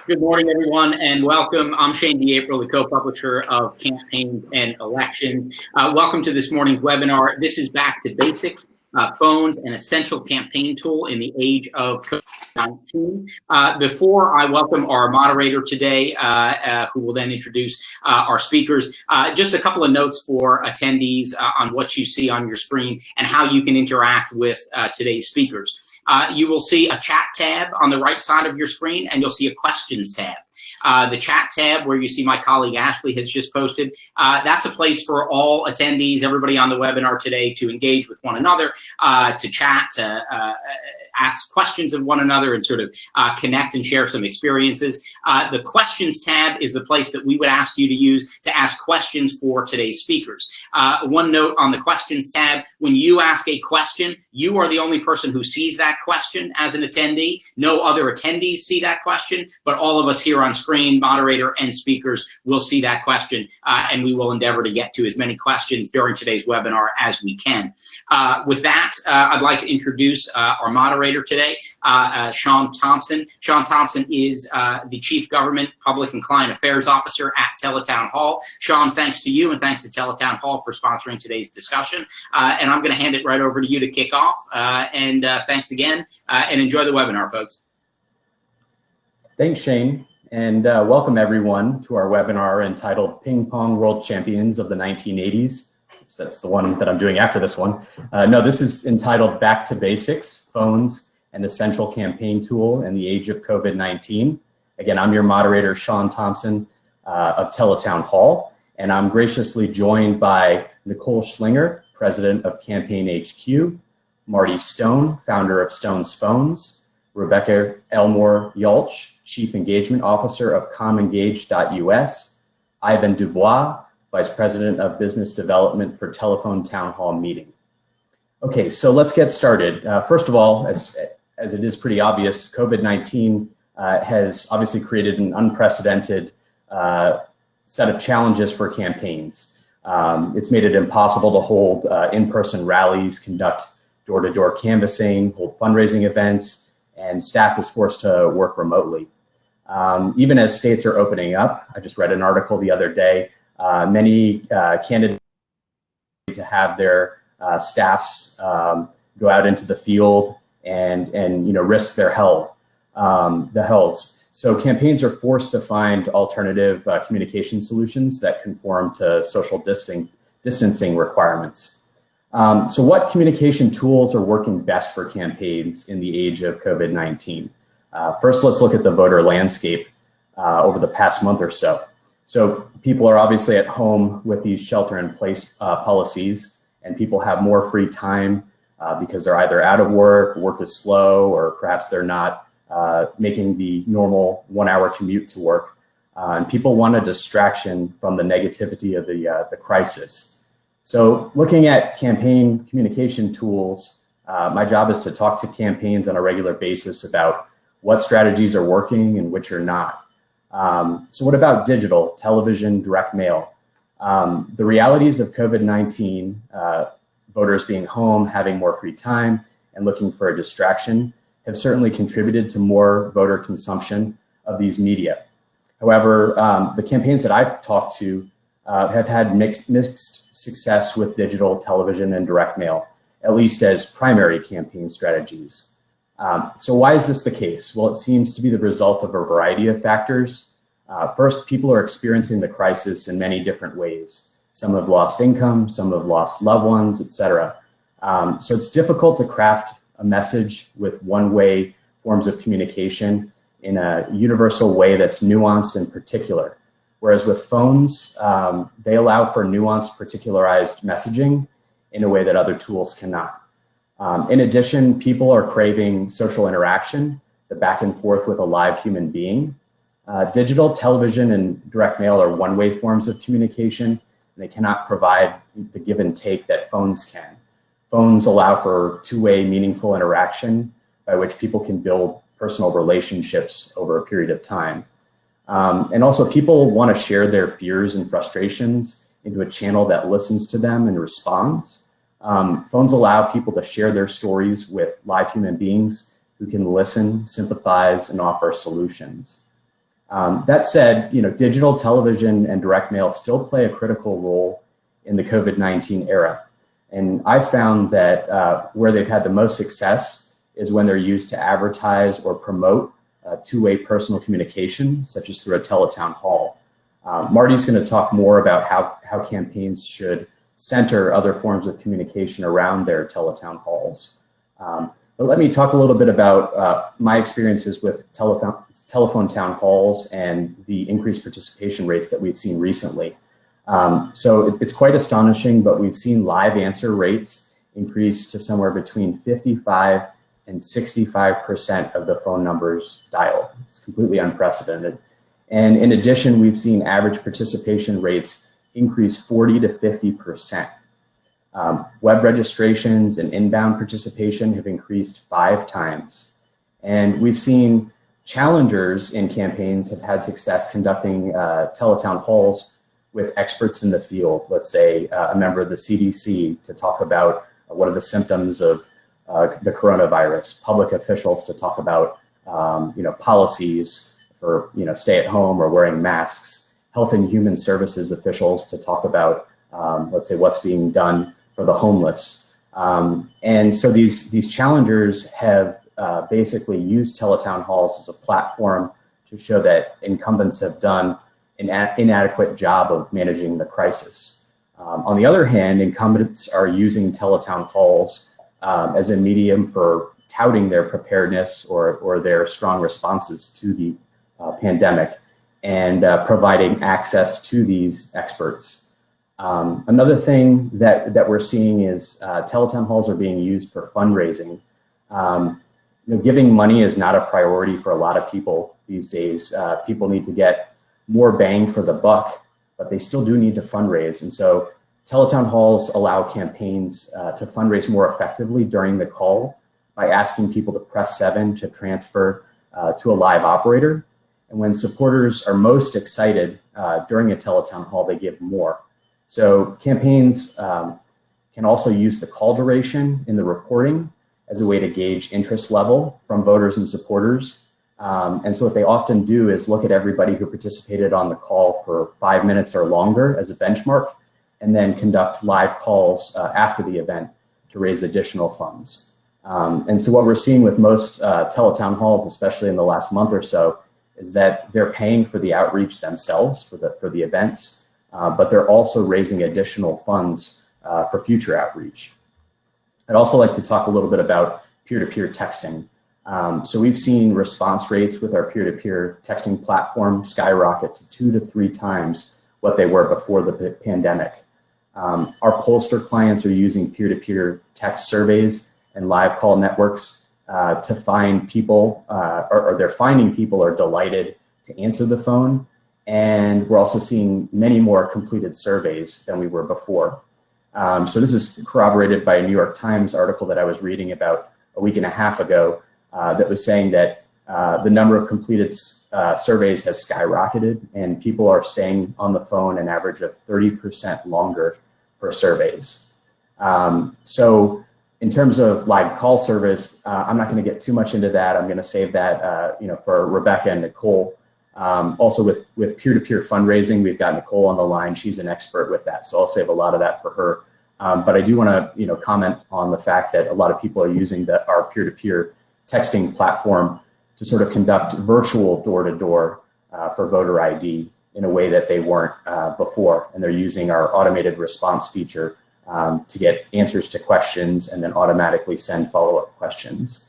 Good morning, everyone, and welcome. I'm Shane DeApril, the co-publisher of Campaigns and Elections. Welcome to this morning's webinar. This is Back to Basics, Phones, an Essential Campaign Tool in the Age of COVID-19. Before I welcome our moderator today, who will then introduce our speakers, just a couple of notes for attendees on what you see on your screen and how you can interact with today's speakers. You will see a chat tab on the right side of your screen, and you'll see a questions tab. The chat tab, where you see my colleague Ashley has just posted, that's a place for all attendees, everybody on the webinar today, to engage with one another, to chat, to ask questions of one another, and sort of connect and share some experiences. The questions tab is the place that we would ask you to use to ask questions for today's speakers. One note on the questions tab: when you ask a question, you are the only person who sees that question as an attendee. No other attendees see that question, but all of us here on screen, moderator and speakers, will see that question, and we will endeavor to get to as many questions during today's webinar as we can. With that, I'd like to introduce our moderator today, Sean Thompson. Sean Thompson is the Chief Government, Public and Client Affairs Officer at Teletown Hall. Sean, thanks to you and thanks to Teletown Hall for sponsoring today's discussion. And I'm going to hand it right over to you to kick off. And thanks again, and enjoy the webinar, folks. Thanks, Shane, and welcome everyone to our webinar entitled Ping Pong World Champions of the 1980s. So that's the one that I'm doing after this one. No, this is entitled Back to Basics, Phones, an Essential Campaign Tool in the Age of COVID-19. Again, I'm your moderator, Sean Thompson of Teletown Hall, and I'm graciously joined by Nicole Schlinger, President of CampaignHQ, Marty Stone, founder of Stone's Phones, Rebecca Elmore Yalch, Chief Engagement Officer of ComEngage.us, Ivan Dubois, Vice President of Business Development for Telephone Town Hall Meeting. Okay, so let's get started. First of all, as it is pretty obvious, COVID-19 has obviously created an unprecedented set of challenges for campaigns. It's made it impossible to hold in-person rallies, conduct door-to-door canvassing, hold fundraising events, and staff is forced to work remotely. Even as states are opening up, I just read an article the other day, many candidates to have their staffs go out into the field and risk their health. So campaigns are forced to find alternative communication solutions that conform to social distancing requirements. So what communication tools are working best for campaigns in the age of COVID-19? First, let's look at the voter landscape over the past month or so. So people are obviously at home with these shelter-in-place policies, and people have more free time because they're either out of work is slow, or perhaps they're not making the normal 1-hour commute to work. And people want a distraction from the negativity of the crisis. So looking at campaign communication tools, my job is to talk to campaigns on a regular basis about what strategies are working and which are not. So what about digital, television, direct mail? The realities of COVID-19, voters being home, having more free time, and looking for a distraction have certainly contributed to more voter consumption of these media. However, the campaigns that I've talked to have had mixed success with digital, television, and direct mail, at least as primary campaign strategies. So why is this the case? Well, it seems to be the result of a variety of factors. First, people are experiencing the crisis in many different ways. Some have lost income, some have lost loved ones, etc. So it's difficult to craft a message with one-way forms of communication in a universal way that's nuanced and particular. Whereas with phones, they allow for nuanced, particularized messaging in a way that other tools cannot. In addition, people are craving social interaction, the back and forth with a live human being. Digital, television, and direct mail are one-way forms of communication, and they cannot provide the give and take that phones can. Phones allow for two-way meaningful interaction by which people can build personal relationships over a period of time. And also, people want to share their fears and frustrations into a channel that listens to them and responds. Phones allow people to share their stories with live human beings who can listen, sympathize, and offer solutions. That said, digital television and direct mail still play a critical role in the COVID-19 era. And I found that where they've had the most success is when they're used to advertise or promote two-way personal communication, such as through a teletown hall. Marty's going to talk more about how campaigns should center other forms of communication around their teletown halls. But let me talk a little bit about my experiences with telephone town halls and the increased participation rates that we've seen recently. So it's quite astonishing, but we've seen live answer rates increase to somewhere between 55 and 65% of the phone numbers dialed. It's completely unprecedented. And in addition, we've seen average participation rates increase 40 to 50%. Web registrations and inbound participation have increased 5 times. And we've seen challengers in campaigns have had success conducting teletown halls with experts in the field, let's say a member of the CDC to talk about what are the symptoms of the coronavirus, public officials to talk about policies for stay at home or wearing masks, health and human services officials to talk about let's say what's being done for the homeless. And so these challengers have basically used teletown halls as a platform to show that incumbents have done an inadequate job of managing the crisis. On the other hand, incumbents are using teletown halls as a medium for touting their preparedness or their strong responses to the pandemic and providing access to these experts. Another thing that we're seeing is teletown halls are being used for fundraising. Giving money is not a priority for a lot of people these days. People need to get more bang for the buck, but they still do need to fundraise. And so teletown halls allow campaigns to fundraise more effectively during the call by asking people to press 7 to transfer to a live operator. And when supporters are most excited during a teletown hall, they give more. So campaigns can also use the call duration in the reporting as a way to gauge interest level from voters and supporters. And so what they often do is look at everybody who participated on the call for 5 minutes or longer as a benchmark, and then conduct live calls after the event to raise additional funds. And so what we're seeing with most teletown halls, especially in the last month or so, is that they're paying for the outreach themselves for the events, but they're also raising additional funds for future outreach. I'd also like to talk a little bit about peer-to-peer texting. So we've seen response rates with our peer-to-peer texting platform skyrocket to 2 to 3 times what they were before the pandemic. Our pollster clients are using peer-to-peer text surveys and live call networks to find people, or they're finding people are delighted to answer the phone. And we're also seeing many more completed surveys than we were before. So this is corroborated by a New York Times article that I was reading about a week and a half ago that was saying that the number of completed surveys has skyrocketed, and people are staying on the phone an average of 30% longer for surveys. So in terms of live call service, I'm not going to get too much into that. I'm going to save that for Rebecca and Nicole. Also with peer-to-peer fundraising, we've got Nicole on the line. She's an expert with that, so I'll save a lot of that for her. But I do want to comment on the fact that a lot of people are using our peer-to-peer texting platform to sort of conduct virtual door-to-door for voter ID in a way that they weren't before. And they're using our automated response feature to get answers to questions and then automatically send follow-up questions.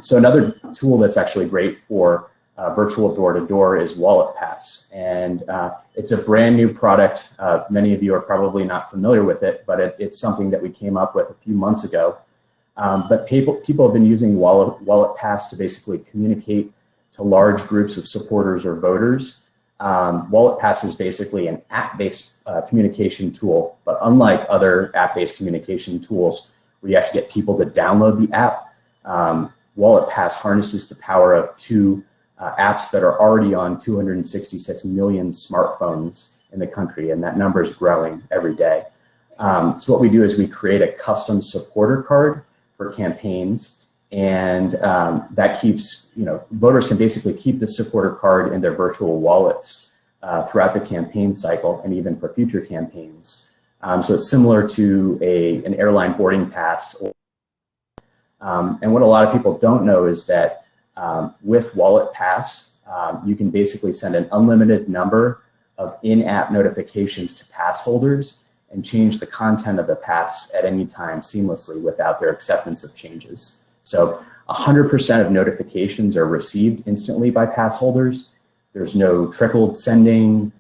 So another tool that's actually great for virtual door-to-door is Wallet Pass. And it's a brand new product. Many of you are probably not familiar with it, but it's something that we came up with a few months ago. But people have been using Wallet Pass to basically communicate to large groups of supporters or voters. Wallet Pass is basically an app-based communication tool, but unlike other app-based communication tools where you have to get people to download the app, Wallet Pass harnesses the power of 2 apps that are already on 266 million smartphones in the country, and that number is growing every day. So what we do is we create a custom supporter card for campaigns, And that keeps, voters can basically keep the supporter card in their virtual wallets throughout the campaign cycle and even for future campaigns. So it's similar to an airline boarding pass. And what a lot of people don't know is that with Wallet Pass, you can basically send an unlimited number of in-app notifications to pass holders and change the content of the pass at any time seamlessly without their acceptance of changes. So 100% of notifications are received instantly by pass holders. There's no trickled sending,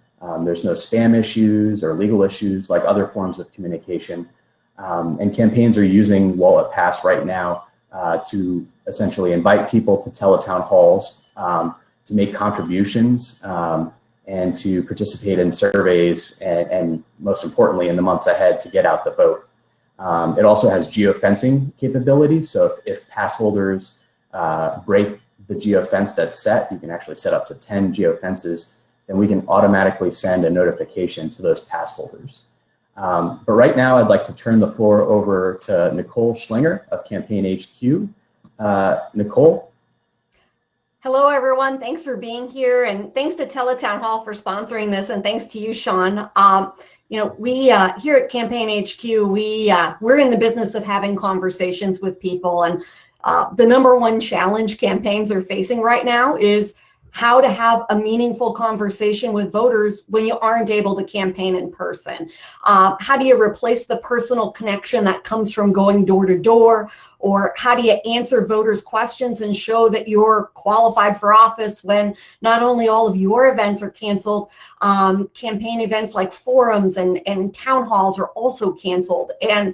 there's no spam issues or legal issues like other forms of communication. And campaigns are using Wallet Pass right now to essentially invite people to teletown halls, to make contributions, and to participate in surveys, and most importantly, in the months ahead, to get out the vote. It also has geofencing capabilities, so if pass holders break the geofence that's set, you can actually set up to 10 geofences, then we can automatically send a notification to those pass holders. But right now, I'd like to turn the floor over to Nicole Schlinger of CampaignHQ. Nicole? Hello, everyone. Thanks for being here, and thanks to Teletown Hall for sponsoring this, and thanks to you, Sean. We here at CampaignHQ, we're in the business of having conversations with people, and the #1 challenge campaigns are facing right now is how to have a meaningful conversation with voters when you aren't able to campaign in person. How do you replace the personal connection that comes from going door to door? Or how do you answer voters' questions and show that you're qualified for office when not only all of your events are canceled, campaign events like forums and town halls are also canceled. And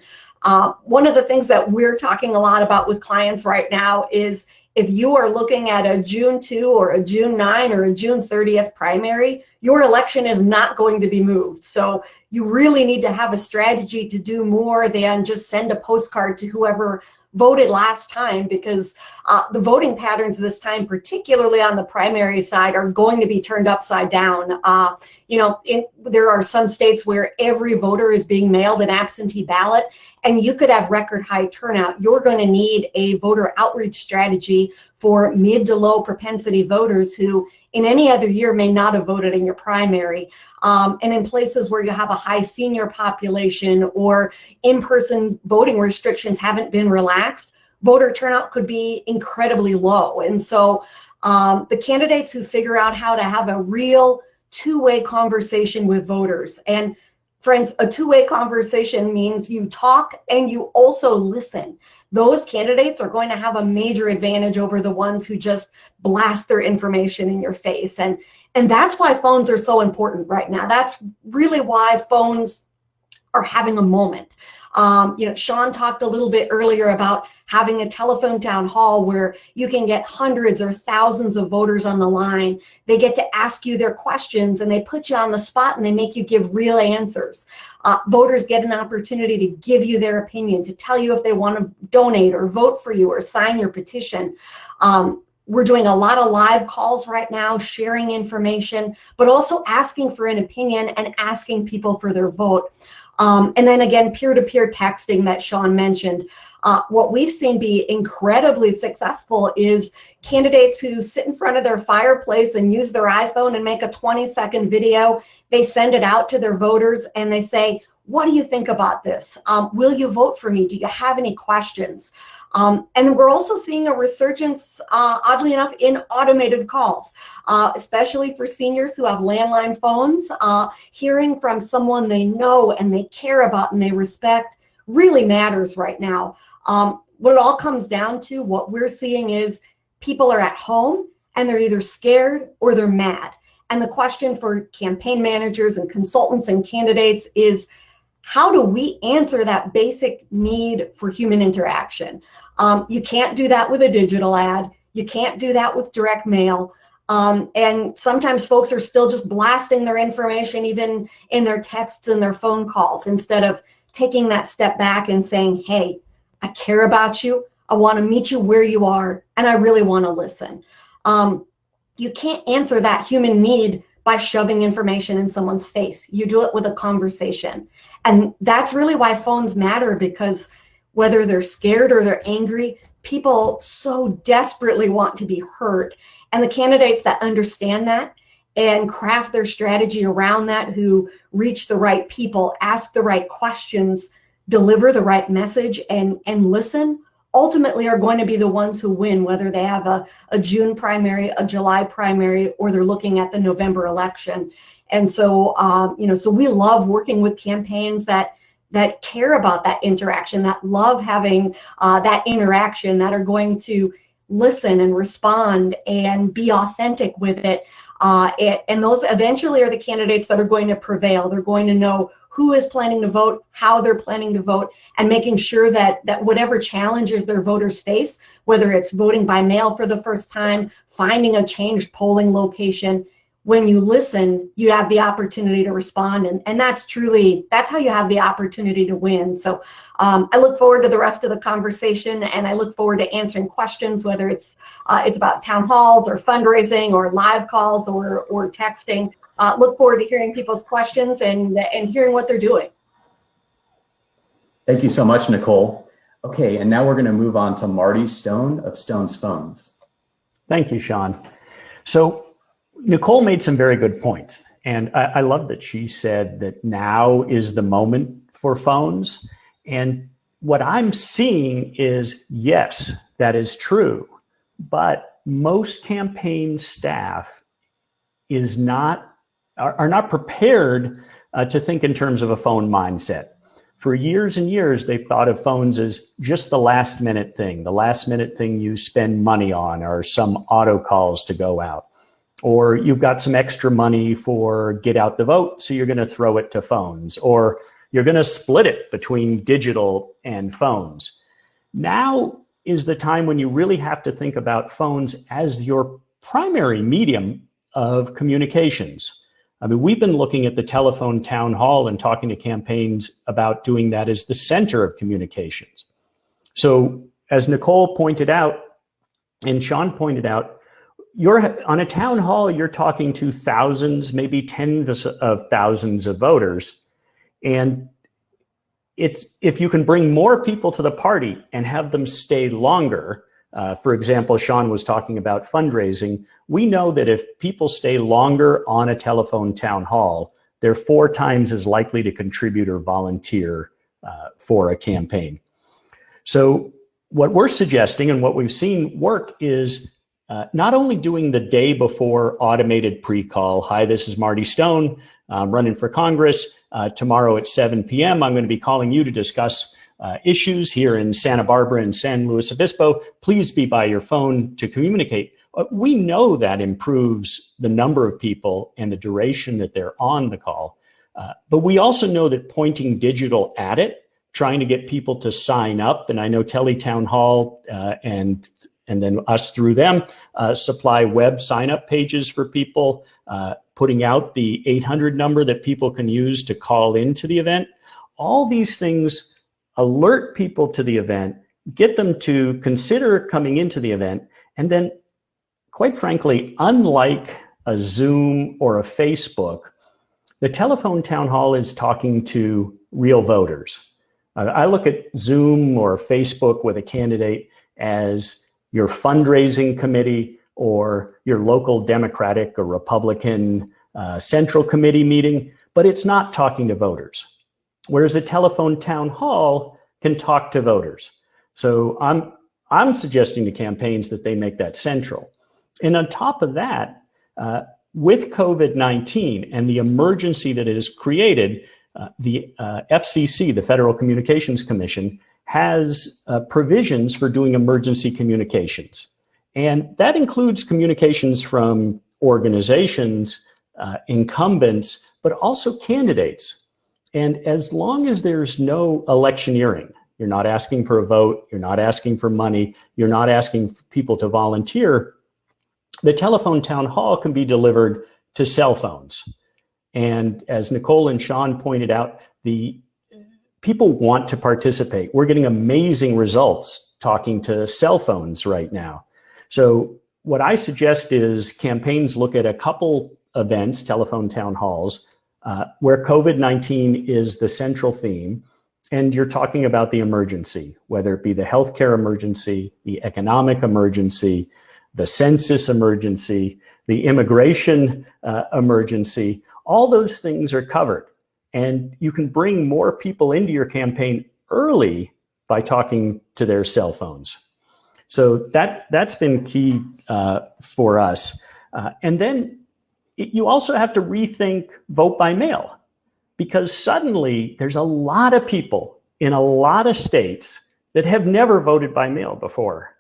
one of the things that we're talking a lot about with clients right now is if you are looking at a June 2 or a June 9 or a June 30th primary, your election is not going to be moved. So you really need to have a strategy to do more than just send a postcard to whoever voted last time, because the voting patterns this time, particularly on the primary side, are going to be turned upside down. There are some states where every voter is being mailed an absentee ballot, and you could have record high turnout. You're going to need a voter outreach strategy for mid to low propensity voters who in any other year may not have voted in your primary. And in places where you have a high senior population or in-person voting restrictions haven't been relaxed, voter turnout could be incredibly low. And so the candidates who figure out how to have a real two-way conversation with voters, and friends, a two-way conversation means you talk and you also listen. Those candidates are going to have a major advantage over the ones who just blast their information in your face. And that's why phones are so important right now. That's really why phones are having a moment. Sean talked a little bit earlier about having a telephone town hall where you can get hundreds or thousands of voters on the line. They get to ask you their questions and they put you on the spot and they make you give real answers. Voters get an opportunity to give you their opinion, to tell you if they want to donate or vote for you or sign your petition. We're doing a lot of live calls right now, sharing information, but also asking for an opinion and asking people for their vote. And then again, peer-to-peer texting that Sean mentioned. What we've seen be incredibly successful is candidates who sit in front of their fireplace and use their iPhone and make a 20-second video. They send it out to their voters and they say, what do you think about this? Will you vote for me? Do you have any questions? And we're also seeing a resurgence, oddly enough, in automated calls, especially for seniors who have landline phones. Hearing from someone they know and they care about and they respect really matters right now. What it all comes down to, what we're seeing is people are at home and they're either scared or they're mad. And the question for campaign managers and consultants and candidates is, how do we answer that basic need for human interaction? You can't do that with a digital ad. You can't do that with direct mail. And sometimes folks are still just blasting their information even in their texts and their phone calls instead of taking that step back and saying, hey, I care about you. I want to meet you where you are, and I really want to listen. You can't answer that human need by shoving information in someone's face. You do it with a conversation. And that's really why phones matter, because whether they're scared or they're angry, people so desperately want to be heard. And the candidates that understand that and craft their strategy around that, who reach the right people, ask the right questions, deliver the right message, and listen, ultimately are going to be the ones who win, whether they have a June primary, a July primary, or they're looking at the November election. And so, so we love working with campaigns that care about that interaction, that love having that interaction, that are going to listen and respond and be authentic with it. And those eventually are the candidates that are going to prevail. They're going to know who is planning to vote, how they're planning to vote, and making sure that whatever challenges their voters face, whether it's voting by mail for the first time, finding a changed polling location, when you listen, you have the opportunity to respond, and that's how you have the opportunity to win. So I look forward to the rest of the conversation, and I look forward to answering questions, whether it's about town halls or fundraising or live calls or texting. Look forward to hearing people's questions and hearing what they're doing. Thank you so much, Nicole. Okay, and now we're going to move on to Marty Stone of Stone's Phones. Thank you, Sean. So Nicole made some very good points, and I love that she said that now is the moment for phones. And what I'm seeing is, yes, that is true, but most campaign staff are not prepared to think in terms of a phone mindset. For years and years, they've thought of phones as just the last minute thing you spend money on, or some auto calls to go out. Or you've got some extra money for get out the vote, so you're going to throw it to phones, or you're going to split it between digital and phones. Now is the time when you really have to think about phones as your primary medium of communications. I mean, we've been looking at the telephone town hall and talking to campaigns about doing that as the center of communications. So as Nicole pointed out, and Sean pointed out, you're on a town hall, you're talking to thousands, maybe tens of thousands of voters. And if you can bring more people to the party and have them stay longer, for example, Sean was talking about fundraising. We know that if people stay longer on a telephone town hall, they're 4 times as likely to contribute or volunteer for a campaign. So what we're suggesting and what we've seen work is not only doing the day before automated pre-call. Hi, this is Marty Stone. I'm running for Congress. Tomorrow at 7 p.m., I'm going to be calling you to discuss issues here in Santa Barbara and San Luis Obispo. Please be by your phone to communicate. We know that improves the number of people and the duration that they're on the call. But we also know that pointing digital at it, trying to get people to sign up, and I know Teletown Hall and then us through them supply web sign-up pages for people, putting out the 800 number that people can use to call into the event. All these things alert people to the event, get them to consider coming into the event, and then, quite frankly, unlike a Zoom or a Facebook, the telephone town hall is talking to real voters. I look at Zoom or Facebook with a candidate as your fundraising committee or your local Democratic or Republican Central Committee meeting, but it's not talking to voters. Whereas a telephone town hall can talk to voters. So I'm suggesting to campaigns that they make that central. And on top of that, with COVID-19 and the emergency that it has created, the FCC, the Federal Communications Commission, has provisions for doing emergency communications. And that includes communications from organizations, incumbents, but also candidates. And as long as there's no electioneering, you're not asking for a vote, you're not asking for money, you're not asking people to volunteer, the telephone town hall can be delivered to cell phones. And as Nicole and Sean pointed out, the people want to participate. We're getting amazing results talking to cell phones right now. So what I suggest is campaigns look at a couple events, telephone town halls, where COVID-19 is the central theme, and you're talking about the emergency, whether it be the healthcare emergency, the economic emergency, the census emergency, the immigration emergency, all those things are covered. And you can bring more people into your campaign early by talking to their cell phones. So that's been key for us. And then you also have to rethink vote by mail, because suddenly there's a lot of people in a lot of states that have never voted by mail before.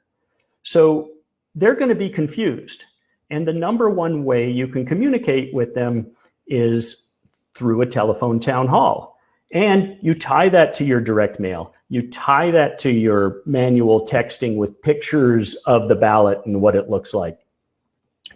So they're going to be confused. And the number one way you can communicate with them is through a telephone town hall. And you tie that to your direct mail. You tie that to your manual texting with pictures of the ballot and what it looks like.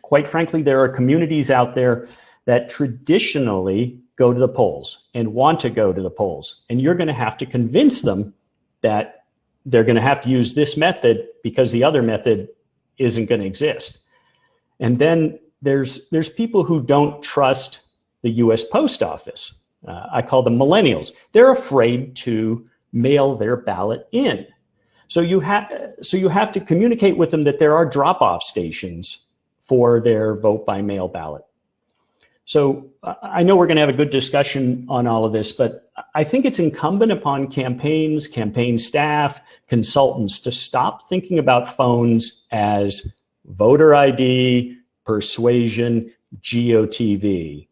Quite frankly, there are communities out there that traditionally go to the polls and want to go to the polls. And you're going to have to convince them that they're going to have to use this method because the other method isn't going to exist. And then there's people who don't trust the US Post Office. I call them millennials. They're afraid to mail their ballot in. So you have to communicate with them that there are drop-off stations for their vote by mail ballot. So I know we're going to have a good discussion on all of this, but I think it's incumbent upon campaigns, campaign staff, consultants to stop thinking about phones as voter ID, persuasion, GOTV,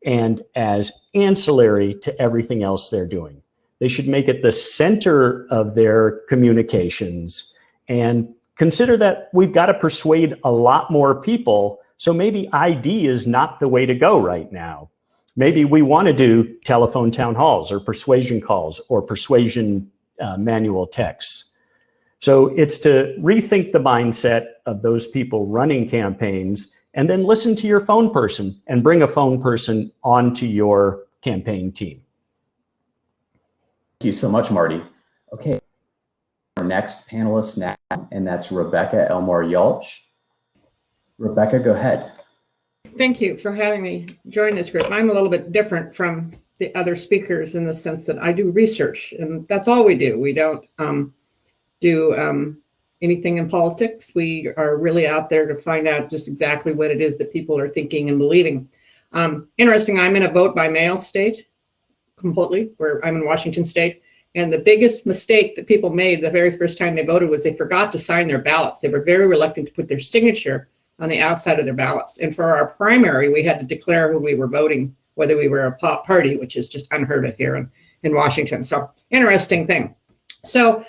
and as ancillary to everything else they're doing. They should make it the center of their communications and consider that we've got to persuade a lot more people. So maybe ID is not the way to go right now. Maybe we want to do telephone town halls or persuasion calls or persuasion manual texts. So it's to rethink the mindset of those people running campaigns and then listen to your phone person and bring a phone person onto your campaign team. Thank you so much, Marty. Okay, our next panelist now, and that's Rebecca Elmore-Yalch. Rebecca, go ahead. Thank you for having me join this group. I'm a little bit different from the other speakers in the sense that I do research, and that's all we do. We don't do anything in politics. We are really out there to find out just exactly what it is that people are thinking and believing. Interesting, I'm in a vote by mail state completely, where I'm in Washington state. And the biggest mistake that people made the very first time they voted was they forgot to sign their ballots. They were very reluctant to put their signature on the outside of their ballots. And for our primary, we had to declare who we were voting, whether we were a party, which is just unheard of here in Washington. So interesting thing. So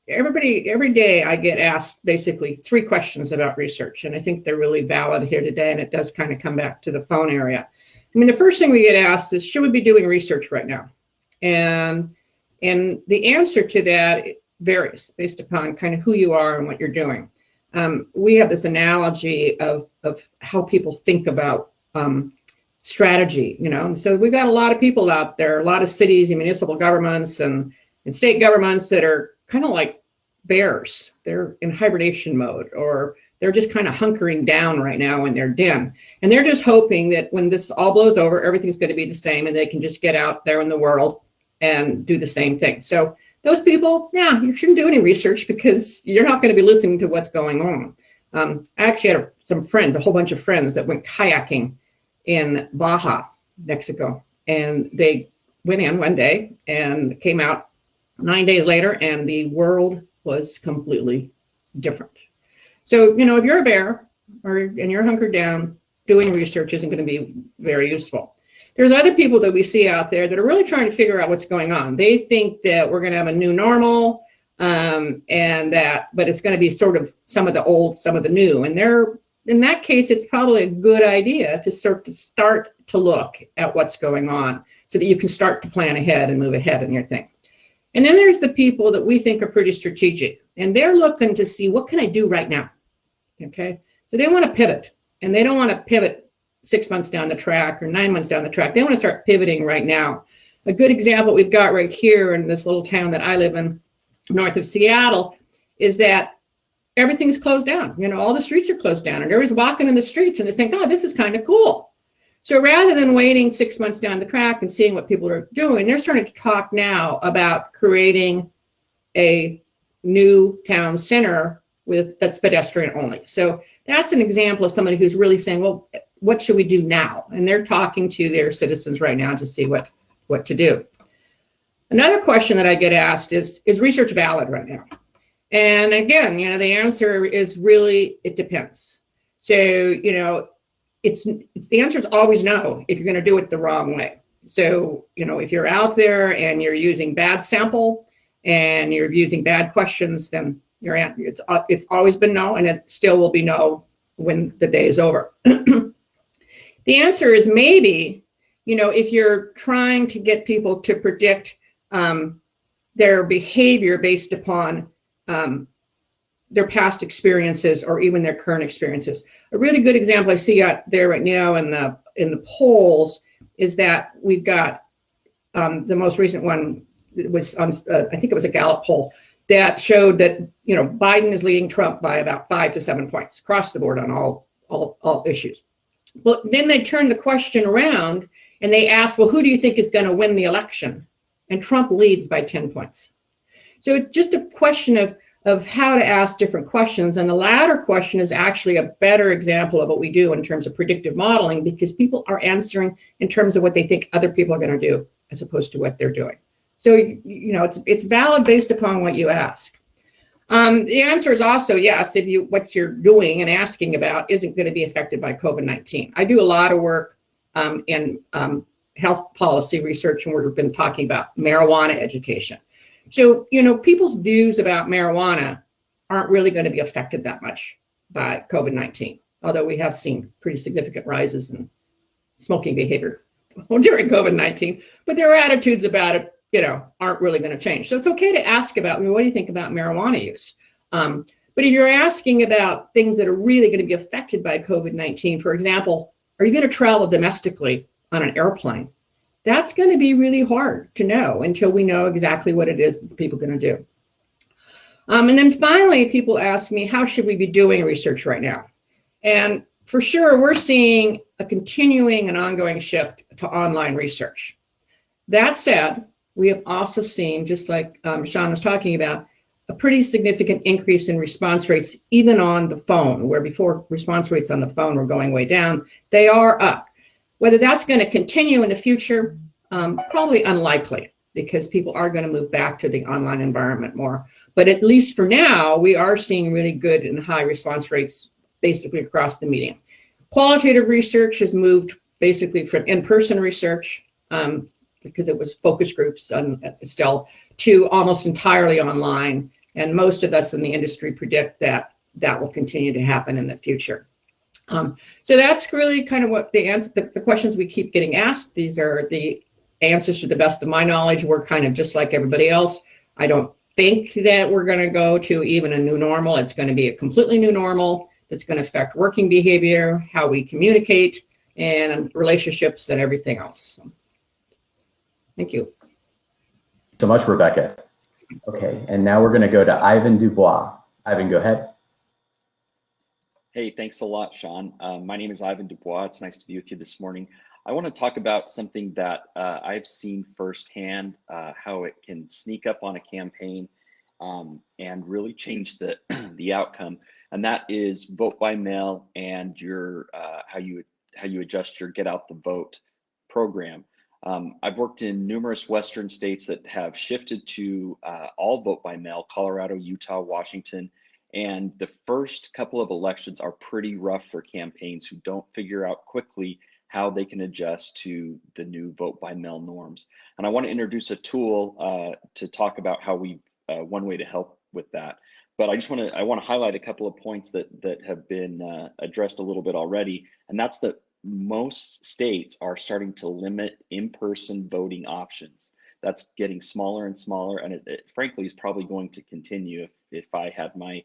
everybody, every day I get asked basically 3 questions about research. And I think they're really valid here today. And it does kind of come back to the phone area. I mean, the first thing we get asked is, should we be doing research right now? And the answer to that varies based upon kind of who you are and what you're doing. We have this analogy of how people think about strategy, you know. And so we've got a lot of people out there, a lot of cities and municipal governments and state governments that are kind of like bears. They're in hibernation mode, or they're just kind of hunkering down right now in their den. And they're just hoping that when this all blows over, everything's going to be the same and they can just get out there in the world and do the same thing. So those people, yeah, you shouldn't do any research because you're not going to be listening to what's going on. I actually had some friends, a whole bunch of friends that went kayaking in Baja, Mexico. And they went in one day and came out 9 days later, and the world was completely different. So, you know, if you're a bear and you're hunkered down, doing research isn't going to be very useful. There's other people that we see out there that are really trying to figure out what's going on. They think that we're going to have a new normal, but it's going to be sort of some of the old, some of the new. And in that case, it's probably a good idea to start to look at what's going on so that you can start to plan ahead and move ahead in your thing. And then there's the people that we think are pretty strategic, and they're looking to see, what can I do right now? Okay, so they want to pivot, and they don't want to pivot 6 months down the track or 9 months down the track. They want to start pivoting right now. A good example we've got right here in this little town that I live in, north of Seattle, is that everything's closed down. You know, all the streets are closed down, and everybody's walking in the streets, and they think, oh, this is kind of cool. So rather than waiting 6 months down the track and seeing what people are doing, they're starting to talk now about creating a new town center that's pedestrian only. So that's an example of somebody who's really saying, well, what should we do now? And they're talking to their citizens right now to see what to do. Another question that I get asked is research valid right now? And again, the answer is really, it depends. So, it's the answer is always no if you're going to do it the wrong way. So, if you're out there and you're using bad sample and you're using bad questions, then it's always been no, and it still will be no when the day is over. The answer is maybe, if you're trying to get people to predict their behavior based upon their past experiences or even their current experiences. A really good example I see out there right now in the polls is that we've got the most recent one was on, I think it was a Gallup poll that showed that Biden is leading Trump by about 5 to 7 points across the board on all issues. Well, then they turned the question around and they asked, well, who do you think is going to win the election? And Trump leads by 10 points. So it's just a question of how to ask different questions. And the latter question is actually a better example of what we do in terms of predictive modeling, because people are answering in terms of what they think other people are going to do as opposed to what they're doing. So, it's valid based upon what you ask. The answer is also yes, if what you're doing and asking about isn't going to be affected by COVID-19. I do a lot of work in health policy research, and we've been talking about marijuana education. So, people's views about marijuana aren't really going to be affected that much by COVID-19, although we have seen pretty significant rises in smoking behavior during COVID-19, but their attitudes about it, aren't really going to change. So it's okay to ask about, what do you think about marijuana use? But if you're asking about things that are really going to be affected by COVID-19, for example, are you going to travel domestically on an airplane? That's going to be really hard to know until we know exactly what it is that people are going to do. And then finally, people ask me, how should we be doing research right now? And for sure, we're seeing a continuing and ongoing shift to online research. That said, we have also seen, just like Sean was talking about, a pretty significant increase in response rates, even on the phone, where before response rates on the phone were going way down, they are up. Whether that's going to continue in the future, probably unlikely, because people are going to move back to the online environment more. But at least for now, we are seeing really good and high response rates basically across the medium. Qualitative research has moved basically from in-person research, because it was focus groups still, to almost entirely online. And most of us in the industry predict that that will continue to happen in the future. So that's really kind of what the questions we keep getting asked. These are the answers to the best of my knowledge. We're kind of just like everybody else. I don't think that we're going to go to even a new normal. It's going to be a completely new normal that's going to affect working behavior, how we communicate, and relationships and everything else. Thank you. So much, Rebecca. Okay, and now we're going to go to Ivan Dubois. Ivan, go ahead. Hey, thanks a lot, Sean. My name is Ivan Dubois. It's nice to be with you this morning. I want to talk about something that I've seen firsthand, how it can sneak up on a campaign and really change the outcome, and that is vote by mail and your how you adjust your get out the vote program. I've worked in numerous Western states that have shifted to all vote by mail: Colorado, Utah, Washington. And the first couple of elections are pretty rough for campaigns who don't figure out quickly how they can adjust to the new vote by mail norms. And I want to introduce a tool to talk about how one way to help with that. But I want to highlight a couple of points that have been addressed a little bit already, and that's that most states are starting to limit in-person voting options. That's getting smaller and smaller, and it frankly is probably going to continue if I had my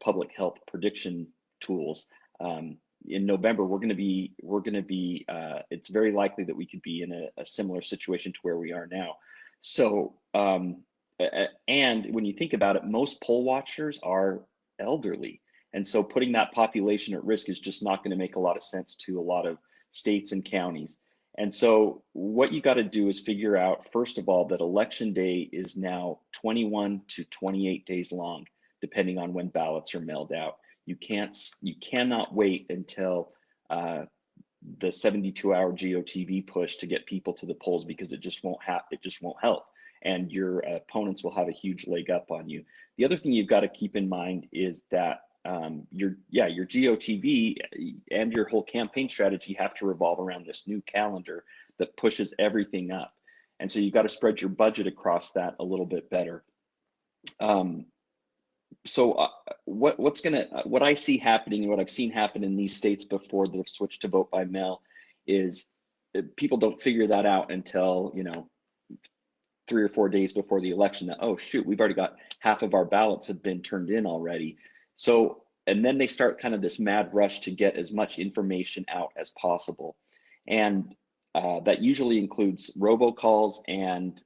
public health prediction tools. In November, we're going to be. It's very likely that we could be in a similar situation to where we are now. So, and when you think about it, most poll watchers are elderly, and so putting that population at risk is just not going to make a lot of sense to a lot of states and counties. And so what you got to do is figure out, first of all, that election day is now 21 to 28 days long, depending on when ballots are mailed out. You cannot wait until the 72-hour GOTV push to get people to the polls, because it just won't help, and your opponents will have a huge leg up on you. The other thing you've got to keep in mind is that your GOTV and your whole campaign strategy have to revolve around this new calendar that pushes everything up. And so you've got to spread your budget across that a little bit better. What I see happening, and what I've seen happen in these states before that have switched to vote by mail, is people don't figure that out until 3 or 4 days before the election, that, oh shoot, we've already got half of our ballots have been turned in already. So, and then they start kind of this mad rush to get as much information out as possible. And that usually includes robocalls and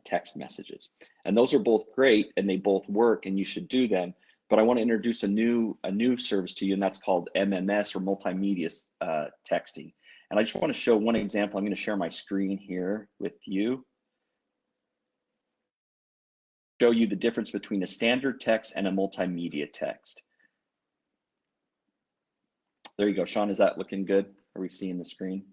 text messages. And those are both great and they both work and you should do them. But I want to introduce a new service to you, and that's called MMS, or multimedia texting. And I just want to show one example. I'm going to share my screen here with you. Show you the difference between a standard text and a multimedia text. There you go, Sean, is that looking good? Are we seeing the screen?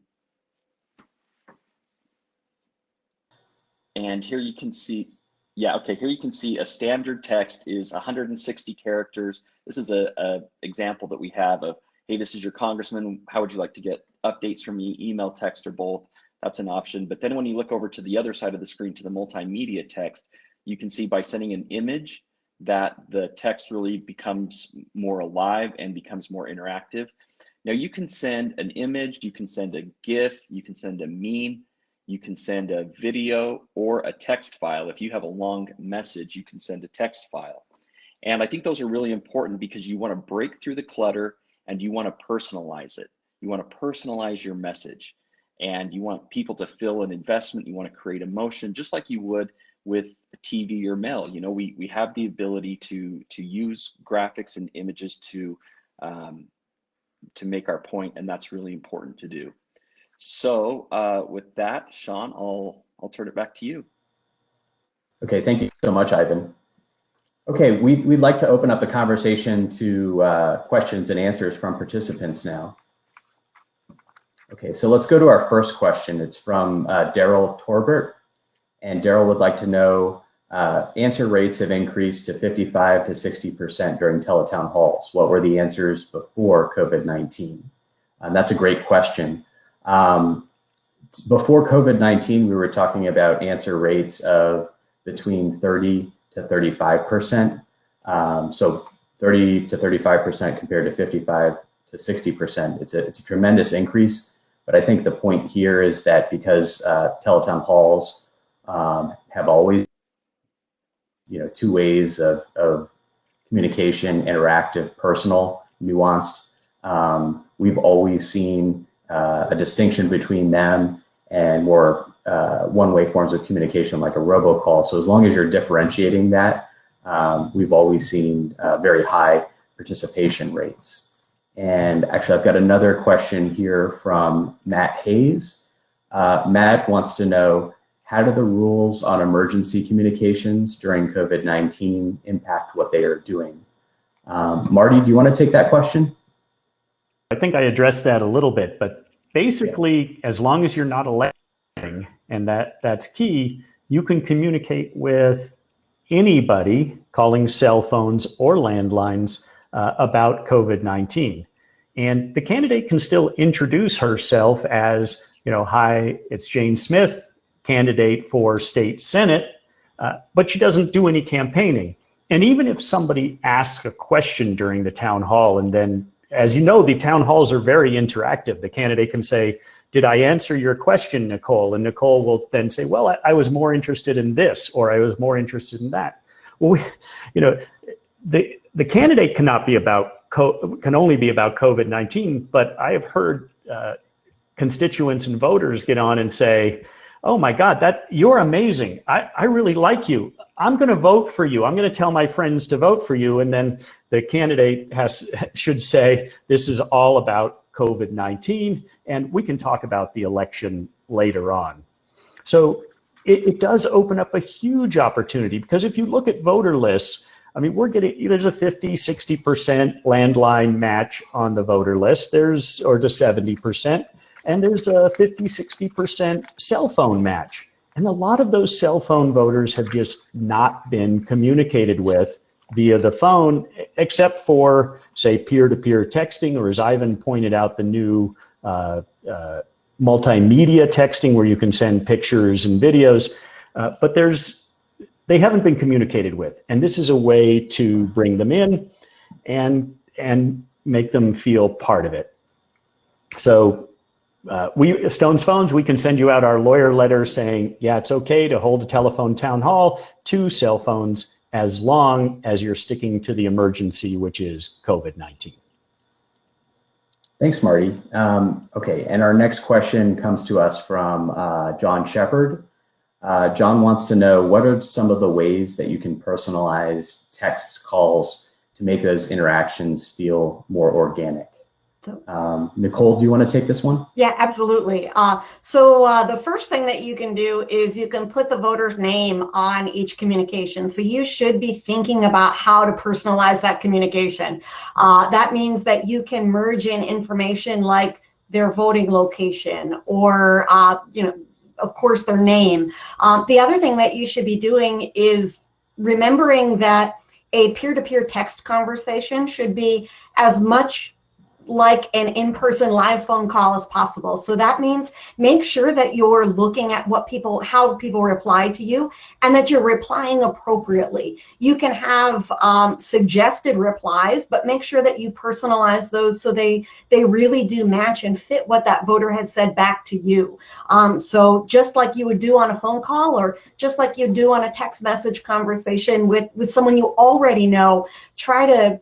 And here you can see, yeah, okay, here you can see a standard text is 160 characters. This is a example that we have of, hey, this is your congressman, how would you like to get updates from me, email, text, or both? That's an option. But then when you look over to the other side of the screen, to the multimedia text, you can see by sending an image that the text really becomes more alive and becomes more interactive. Now you can send an image, you can send a GIF, you can send a meme, you can send a video or a text file. If you have a long message, you can send a text file. And I think those are really important because you want to break through the clutter and you want to personalize it. You want to personalize your message and you want people to feel an investment. You want to create emotion just like you would with TV or mail. You know, we have the ability to use graphics and images to make our point, and that's really important to do. So with that, Sean, I'll turn it back to you. Okay, thank you so much, Ivan. Okay, we'd like to open up the conversation to questions and answers from participants now. Okay, so let's go to our first question. It's from Daryl Torbert, and Daryl would like to know, answer rates have increased to 55 to 60% during teletown halls. What were the answers before COVID-19? That's a great question. Before COVID-19, we were talking about answer rates of between 30 to 35%. So 30 to 35% compared to 55 to 60%. It's a tremendous increase. But I think the point here is that because teletown halls have always, two ways of communication, interactive, personal, nuanced. We've always seen a distinction between them and more one-way forms of communication like a robocall. So as long as you're differentiating that, we've always seen very high participation rates. And actually, I've got another question here from Matt Hayes. Matt wants to know, how do the rules on emergency communications during COVID-19 impact what they are doing? Marty, do you want to take that question? I think I addressed that a little bit, but basically, as long as you're not electing, and that's key, you can communicate with anybody calling cell phones or landlines about COVID-19. And the candidate can still introduce herself as, hi, it's Jane Smith, candidate for state senate, but she doesn't do any campaigning. And even if somebody asks a question during the town hall, and then, as you know, the town halls are very interactive. The candidate can say, did I answer your question, Nicole? And Nicole will then say, well, I was more interested in this, or I was more interested in that. Well, the candidate can only be about COVID-19, but I have heard constituents and voters get on and say, oh my God, you're amazing. I really like you. I'm going to vote for you. I'm going to tell my friends to vote for you. And then the candidate should say, this is all about COVID-19, and we can talk about the election later on. So it does open up a huge opportunity, because if you look at voter lists, I mean, there's a 50, 60% landline match on the voter list, or to 70%, and there's a 50, 60% cell phone match. And a lot of those cell phone voters have just not been communicated with via the phone, except for, say, peer-to-peer texting, or as Ivan pointed out, the new multimedia texting where you can send pictures and videos, but they haven't been communicated with. And this is a way to bring them in and make them feel part of it. So Stone's Phones, we can send you out our lawyer letter saying, yeah, it's okay to hold a telephone town hall to cell phones as long as you're sticking to the emergency, which is COVID-19. Thanks, Marty. Okay, and our next question comes to us from John Shepard. John wants to know, what are some of the ways that you can personalize texts, calls to make those interactions feel more organic? Nicole, do you want to take this one? Yeah, absolutely. So the first thing that you can do is you can put the voter's name on each communication. So you should be thinking about how to personalize that communication. That means that you can merge in information like their voting location, or of course, their name. The other thing that you should be doing is remembering that a peer-to-peer text conversation should be as much like an in-person live phone call as possible. So that means make sure that you're looking at how people reply to you, and that you're replying appropriately. You can have suggested replies, but make sure that you personalize those so they really do match and fit what that voter has said back to you. So just like you would do on a phone call, or just like you do on a text message conversation with someone you already know, try to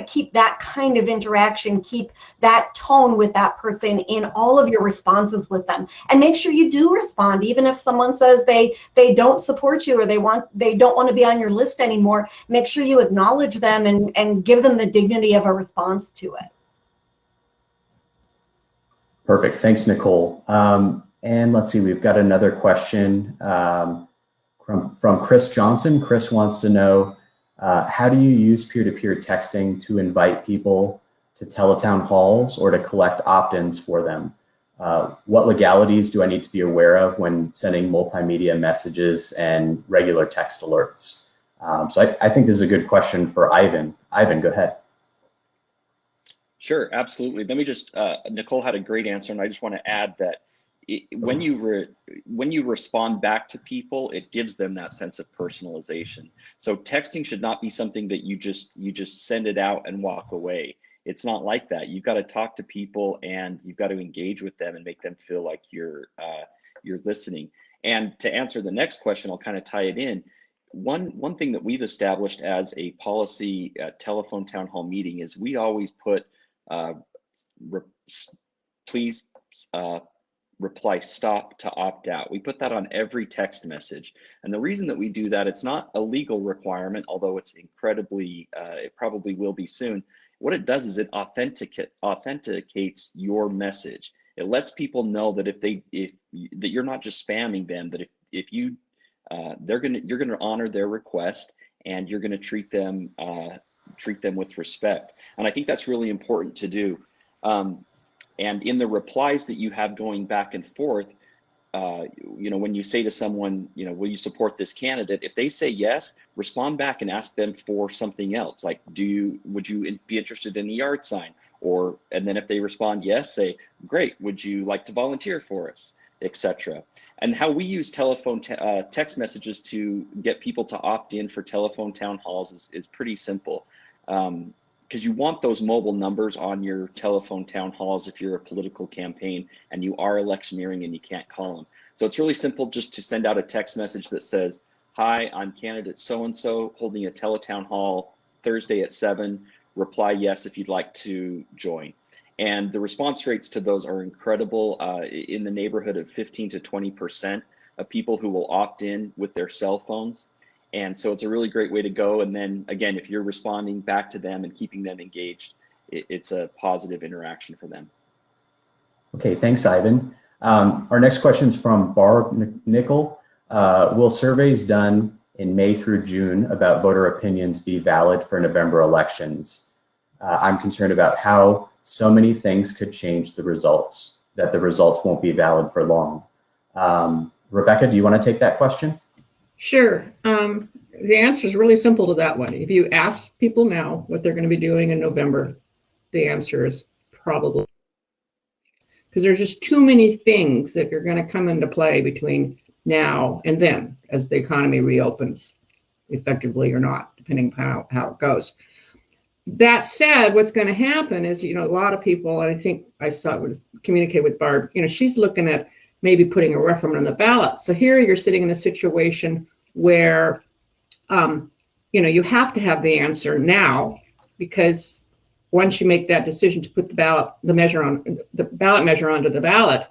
keep that kind of interaction, keep that tone with that person in all of your responses with them. And make sure you do respond, even if someone says they don't support you, or they don't want to be on your list anymore. Make sure you acknowledge them and give them the dignity of a response to it. Perfect. Thanks, Nicole. And let's see, we've got another question from Chris Johnson. Chris wants to know, how do you use peer-to-peer texting to invite people to teletown halls or to collect opt-ins for them? What legalities do I need to be aware of when sending multimedia messages and regular text alerts? So I think this is a good question for Ivan. Ivan, go ahead. Sure, absolutely. Let me just, Nicole had a great answer, and I just want to add that when you respond back to people, it gives them that sense of personalization. So texting should not be something that you just send it out and walk away. It's not like that. You've got to talk to people, and you've got to engage with them and make them feel like you're listening. And to answer the next question, I'll kind of tie it in. One thing that we've established as a policy telephone town hall meeting is we always put please reply stop to opt out. We put that on every text message. And the reason that we do that, it's not a legal requirement, although it's incredibly, it probably will be soon. What it does is it authenticates your message. It lets people know that that you're not just spamming them, that if you, you're gonna honor their request, and you're gonna treat them with respect. And I think that's really important to do. And in the replies that you have going back and forth, when you say to someone, will you support this candidate? If they say yes, respond back and ask them for something else. Like, would you be interested in the yard sign? And then if they respond yes, say, great, would you like to volunteer for us, etc. And how we use telephone text messages to get people to opt in for telephone town halls is pretty simple. Because you want those mobile numbers on your telephone town halls if you're a political campaign and you are electioneering and you can't call them. So it's really simple just to send out a text message that says, hi, I'm candidate so-and-so holding a teletown hall Thursday at 7. Reply yes if you'd like to join. And the response rates to those are incredible, in the neighborhood of 15 to 20% of people who will opt in with their cell phones. And so it's a really great way to go. And then again, if you're responding back to them and keeping them engaged, it's a positive interaction for them. Okay, thanks, Ivan. Our next question is from Barb Nickel. Will surveys done in May through June about voter opinions be valid for November elections? I'm concerned about how so many things could change the results, that the results won't be valid for long. Rebecca, do you want to take that question? Sure. The answer is really simple to that one. If you ask people now what they're going to be doing in November, the answer is probably, because there's just too many things that are going to come into play between now and then as the economy reopens effectively or not, depending on how it goes. That said, what's going to happen is, a lot of people, and I think I saw it was communicated with Barb, she's looking at maybe putting a referendum on the ballot. So here you're sitting in a situation where, you have to have the answer now, because once you make that decision to put the ballot measure onto the ballot,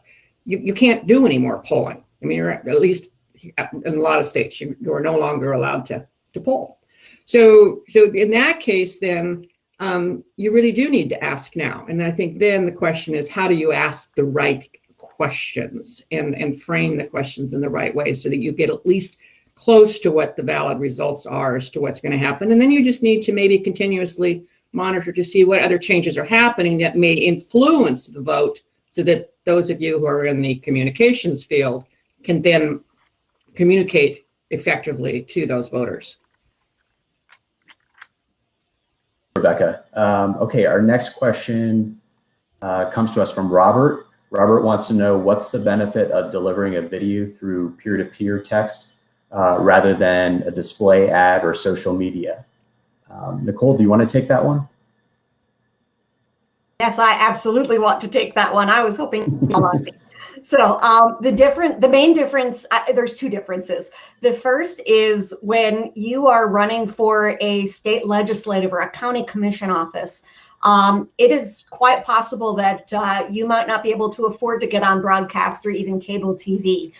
you can't do any more polling. I mean, at least in a lot of states, you are no longer allowed to poll. So in that case, then you really do need to ask now. And I think then the question is, how do you ask the right questions and frame the questions in the right way so that you get at least close to what the valid results are as to what's going to happen. And then you just need to maybe continuously monitor to see what other changes are happening that may influence the vote, so that those of you who are in the communications field can then communicate effectively to those voters. Rebecca. Okay, our next question comes to us from Robert. Robert wants to know, what's the benefit of delivering a video through peer-to-peer text rather than a display ad or social media? Nicole, do you want to take that one? Yes, I absolutely want to take that one. I was hoping. So the main difference, there's two differences. The first is when you are running for a state legislative or a county commission office, it is quite possible that you might not be able to afford to get on broadcast or even cable TV.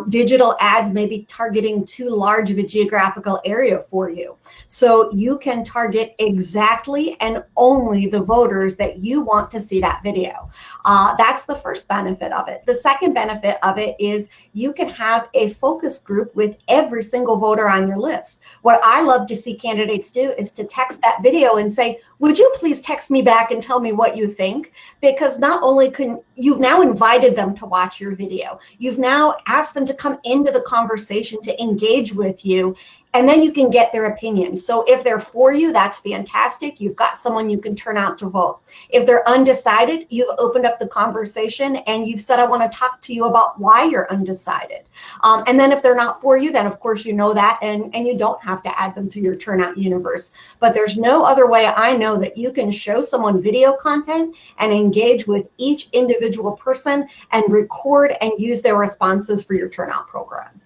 Digital ads may be targeting too large of a geographical area for you. So you can target exactly and only the voters that you want to see that video. That's the first benefit of it. The second benefit of it is you can have a focus group with every single voter on your list. What I love to see candidates do is to text that video and say, would you please text me back and tell me what you think? Because not only you've now invited them to watch your video, you've now asked them to come into the conversation to engage with you, and then you can get their opinion. So if they're for you, that's fantastic. You've got someone you can turn out to vote. If they're undecided, you've opened up the conversation and you've said, I want to talk to you about why you're undecided. And then if they're not for you, then of course you know that, and you don't have to add them to your turnout universe. But there's no other way I know that you can show someone video content and engage with each individual person and record and use their responses for your turnout program.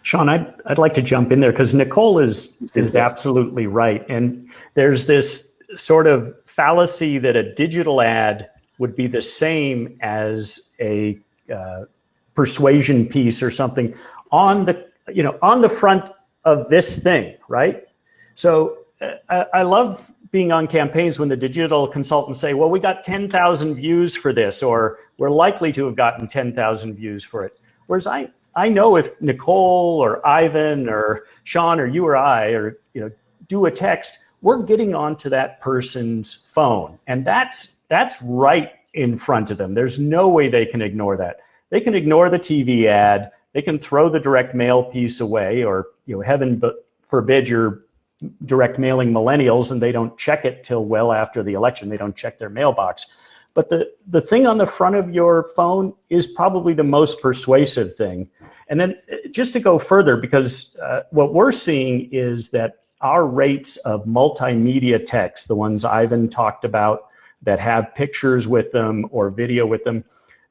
Sean, I'd like to jump in there because Nicole is absolutely right. And there's this sort of fallacy that a digital ad would be the same as a persuasion piece or something on the front of this thing, right? So I love being on campaigns when the digital consultants say, well, we got 10,000 views for this, or we're likely to have gotten 10,000 views for it. Whereas I know if Nicole or Ivan or Sean or you or I or do a text, we're getting onto that person's phone, and that's right in front of them. There's no way they can ignore that. They can ignore the TV ad. They can throw the direct mail piece away, or heaven forbid you're direct mailing millennials and they don't check it till well after the election. They don't check their mailbox. But the thing on the front of your phone is probably the most persuasive thing. And then just to go further, because what we're seeing is that our rates of multimedia text, the ones Ivan talked about that have pictures with them or video with them,